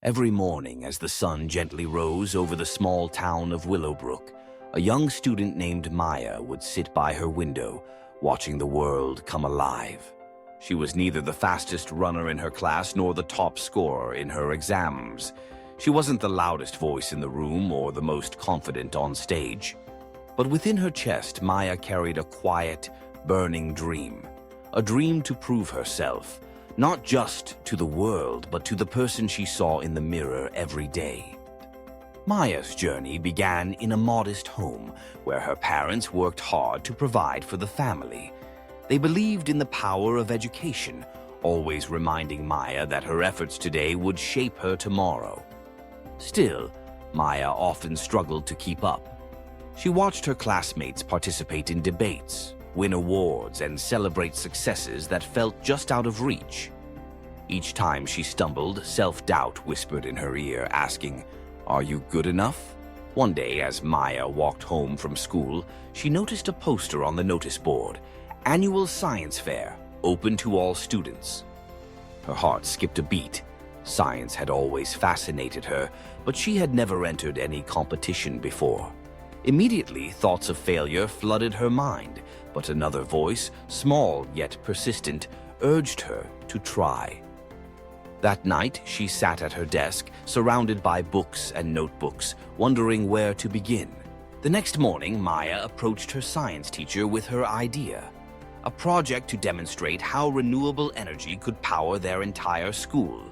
Every morning, as the sun gently rose over the small town of Willowbrook, a young student named Maya would sit by her window, watching the world come alive. She was neither the fastest runner in her class nor the top scorer in her exams. She wasn't the loudest voice in the room or the most confident on stage. But within her chest, Maya carried a quiet, burning dream. A dream to prove herself, not just to the world, but to the person she saw in the mirror every day. Maya's journey began in a modest home where her parents worked hard to provide for the family. They believed in the power of education, always reminding Maya that her efforts today would shape her tomorrow. Still, Maya often struggled to keep up. She watched her classmates participate in debates, win awards, and celebrate successes that felt just out of reach. Each time she stumbled, self-doubt whispered in her ear, asking, "Are you good enough?" One day, as Maya walked home from school, she noticed a poster on the notice board, "Annual Science Fair, open to all students." Her heart skipped a beat. Science had always fascinated her, but she had never entered any competition before. Immediately, thoughts of failure flooded her mind, but another voice, small yet persistent, urged her to try. That night, she sat at her desk, surrounded by books and notebooks, wondering where to begin. The next morning, Maya approached her science teacher with her idea, a project to demonstrate how renewable energy could power their entire school.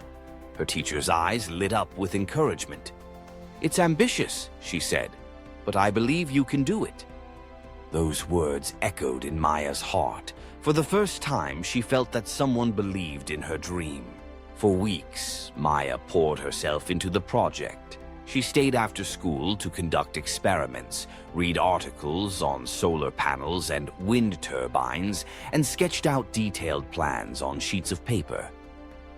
Her teacher's eyes lit up with encouragement. "It's ambitious," she said, "but I believe you can do it." Those words echoed in Maya's heart. For the first time, she felt that someone believed in her dream. For weeks, Maya poured herself into the project. She stayed after school to conduct experiments, read articles on solar panels and wind turbines, and sketched out detailed plans on sheets of paper.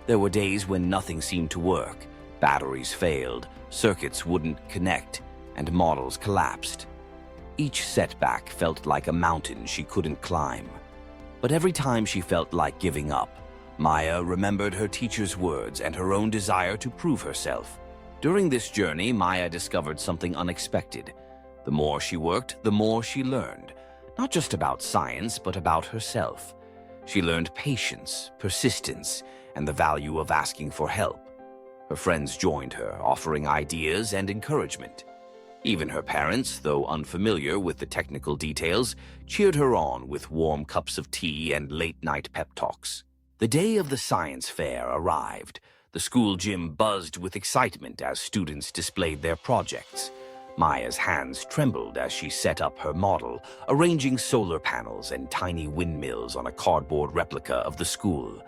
There were days when nothing seemed to work. Batteries failed, circuits wouldn't connect, and models collapsed. Each setback felt like a mountain she couldn't climb. But every time she felt like giving up, Maya remembered her teacher's words and her own desire to prove herself. During this journey, Maya discovered something unexpected. The more she worked, the more she learned, not just about science, but about herself. She learned patience, persistence, and the value of asking for help. Her friends joined her, offering ideas and encouragement. Even her parents, though unfamiliar with the technical details, cheered her on with warm cups of tea and late-night pep talks. The day of the science fair arrived. The school gym buzzed with excitement as students displayed their projects. Maya's hands trembled as she set up her model, arranging solar panels and tiny windmills on a cardboard replica of the school.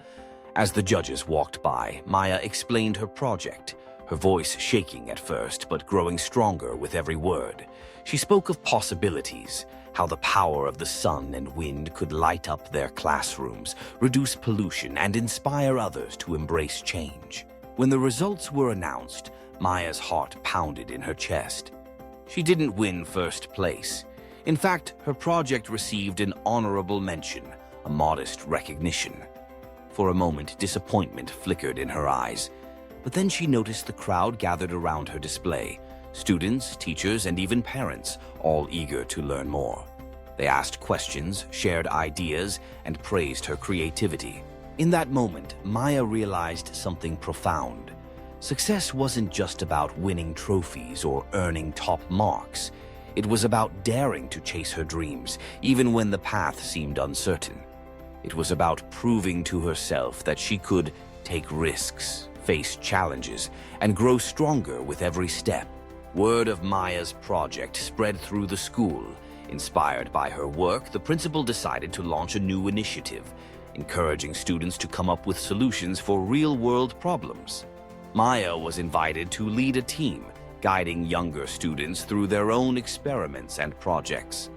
As the judges walked by, Maya explained her project, her voice shaking at first but growing stronger with every word. She spoke of possibilities, how the power of the sun and wind could light up their classrooms, reduce pollution, and inspire others to embrace change. When the results were announced, Maya's heart pounded in her chest. She didn't win first place. In fact, her project received an honorable mention, a modest recognition. For a moment, disappointment flickered in her eyes, but then she noticed the crowd gathered around her display. Students, teachers, and even parents, all eager to learn more. They asked questions, shared ideas, and praised her creativity. In that moment, Maya realized something profound. Success wasn't just about winning trophies or earning top marks. It was about daring to chase her dreams, even when the path seemed uncertain. It was about proving to herself that she could take risks, face challenges, and grow stronger with every step. Word of Maya's project spread through the school. Inspired by her work, the principal decided to launch a new initiative, encouraging students to come up with solutions for real-world problems. Maya was invited to lead a team, guiding younger students through their own experiments and projects.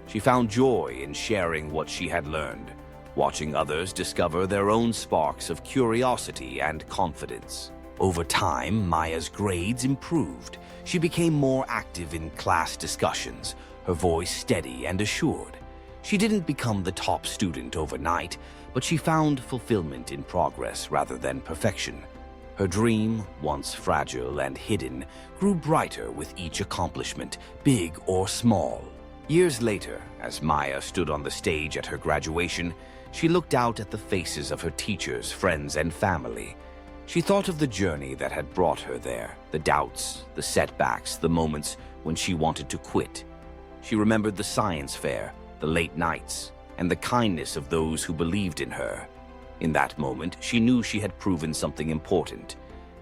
She found joy in sharing what she had learned, watching others discover their own sparks of curiosity and confidence. Over time, Maya's grades improved. She became more active in class discussions, her voice steady and assured. She didn't become the top student overnight, but she found fulfillment in progress rather than perfection. Her dream, once fragile and hidden, grew brighter with each accomplishment, big or small. Years later, as Maya stood on the stage at her graduation, she looked out at the faces of her teachers, friends, and family. She thought of the journey that had brought her there, the doubts, the setbacks, the moments when she wanted to quit. She remembered the science fair, the late nights, and the kindness of those who believed in her. In that moment, she knew she had proven something important,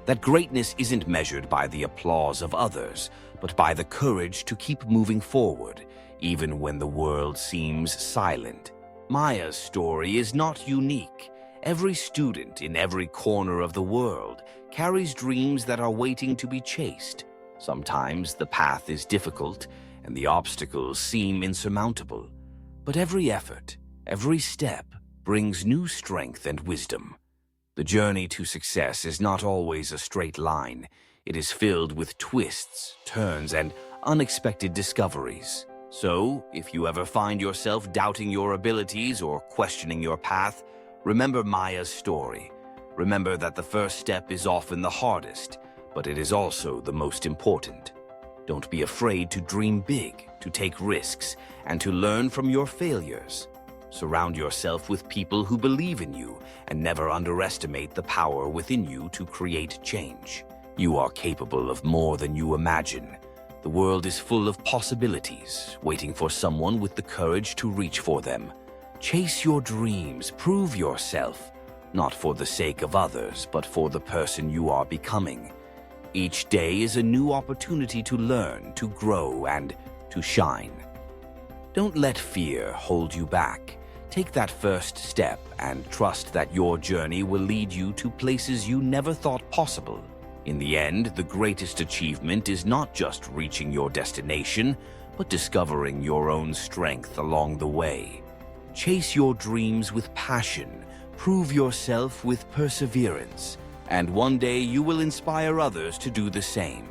that greatness isn't measured by the applause of others, but by the courage to keep moving forward, even when the world seems silent. Maya's story is not unique. Every student in every corner of the world carries dreams that are waiting to be chased. Sometimes the path is difficult and the obstacles seem insurmountable, but every effort, every step, brings new strength and wisdom. The journey to success is not always a straight line. It is filled with twists, turns, and unexpected discoveries. So, if you ever find yourself doubting your abilities or questioning your path, remember Maya's story. Remember that the first step is often the hardest, but it is also the most important. Don't be afraid to dream big, to take risks, and to learn from your failures. Surround yourself with people who believe in you and never underestimate the power within you to create change. You are capable of more than you imagine. The world is full of possibilities, waiting for someone with the courage to reach for them. Chase your dreams, prove yourself, not for the sake of others, but for the person you are becoming. Each day is a new opportunity to learn, to grow, and to shine. Don't let fear hold you back. Take that first step and trust that your journey will lead you to places you never thought possible. In the end, the greatest achievement is not just reaching your destination, but discovering your own strength along the way. Chase your dreams with passion, prove yourself with perseverance, and one day you will inspire others to do the same.